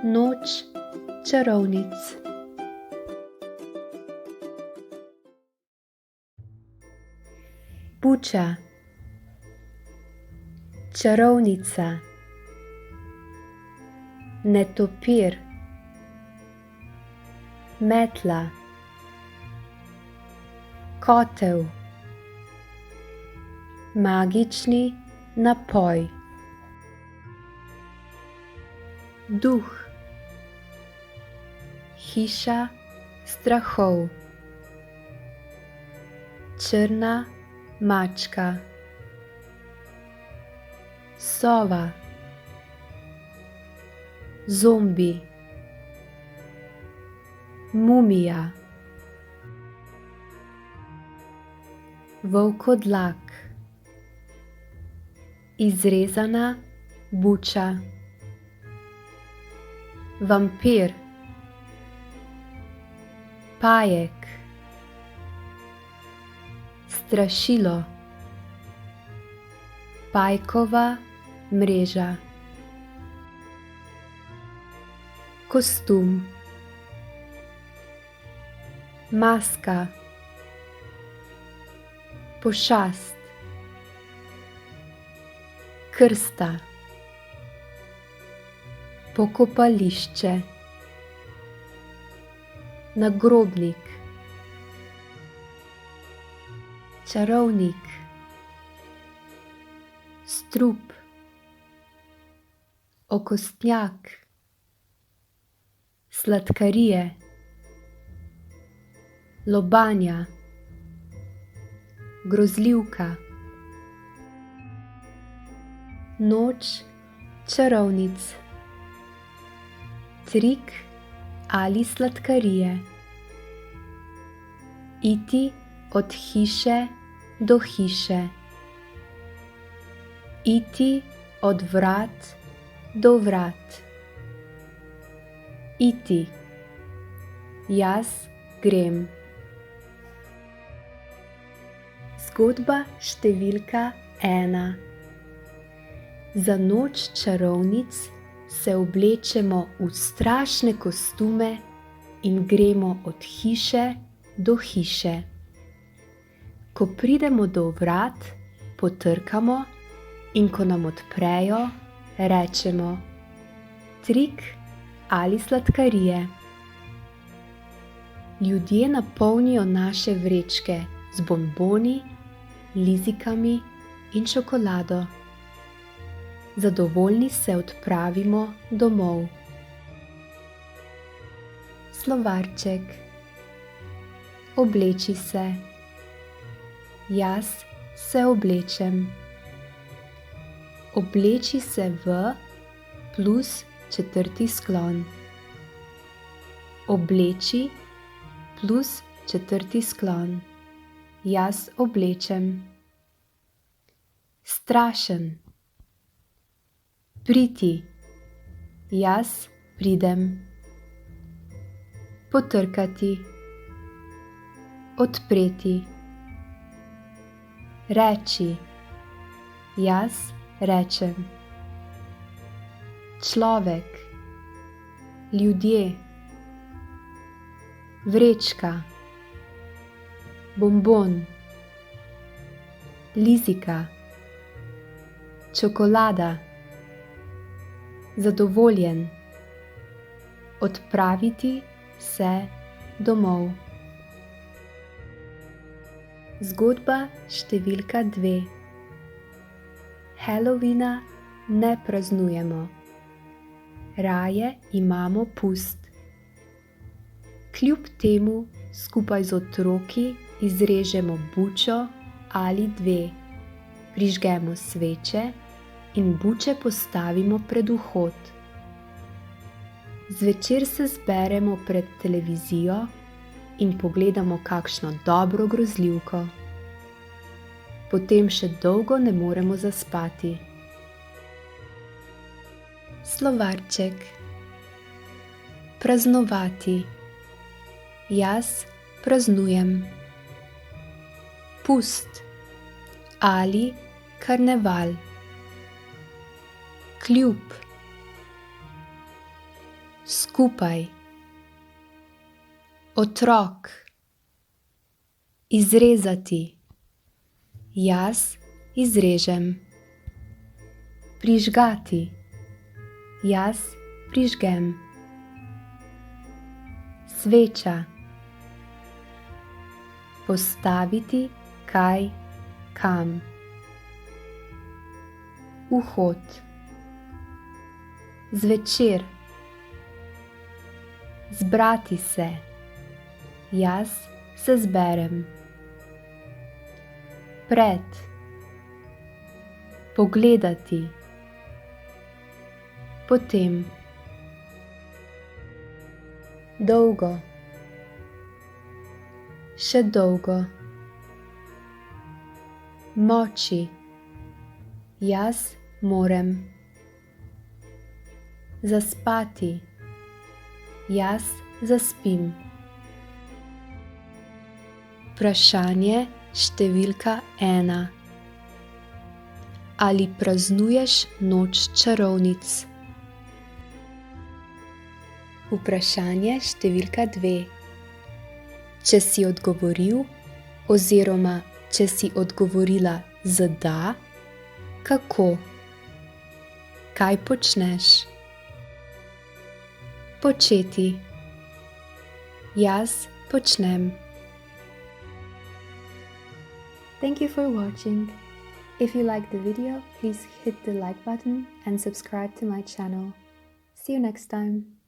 Noč čarovnic. Buča, čarovnica, netopir, metla, kotel, magični napoj, duh, hiša strahov, črna mačka, sova, zombi, mumija, volkodlak, izrezana buča, vampir, pajek, strašilo, pajkova mreža, kostum, maska, pošast, krsta, pokopališče, nagrobnik, čarovnik, strup, okostnjak, sladkarije, lobanja, grozljivka, noč čarovnic, trik ali sladkarije, iti od hiše do hiše, iti od vrat do vrat, iti, jaz grem. Zgodba številka 1. Za noč čarovnic se oblečemo v strašne kostume in gremo od hiše do hiše. Ko pridemo do vrat, potrkamo in ko nam odprejo, rečemo trik ali sladkarije. Ljudje napolnijo naše vrečke z bonboni, lizikami in čokolado. Zadovoljni se odpravimo domov. Slovarček. Obleči se. Jaz se oblečem. Obleči se v plus četrti sklon. Obleči plus četrti sklon. Jaz oblečem. Strašen. Priti. Jaz pridem. Potrkati. Odpreti. Reči. Jaz rečem. Človek. Ljudje. Vrečka. Bonbon. Lizika. Čokolada. Zadovoljen. Odpraviti se domov. Zgodba številka 2. Halloweena ne praznujemo. Raje imamo pust. Kljub temu skupaj z otroki izrežemo bučo ali 2, prižgemo sveče in buče postavimo pred vhod. Zvečer se zberemo pred televizijo in pogledamo kakšno dobro grozljivko. Potem še dolgo ne moremo zaspati. Slovarček. Praznovati. Jaz praznujem. Pust ali karneval. Kljub. skupaj. Otrok. Izrezati. Jaz izrežem. Prižgati. Jaz prižgem. Sveča. Postaviti kaj kam. Vhod. Zvečer. Zbrati se. Jaz se zberem. Pred. Pogledati. Potem. Dolgo. Še dolgo. Moči. Jaz morem. Zaspati. Jaz zaspim. Vprašanje številka 1. Ali praznuješ noč čarovnic? Vprašanje številka 2. Če si odgovoril oziroma če si odgovorila z da, kako? Kaj počneš? Početi. Jaz počnem. Thank you for watching. If you liked the video, please hit the like button and subscribe to my channel. See you next time.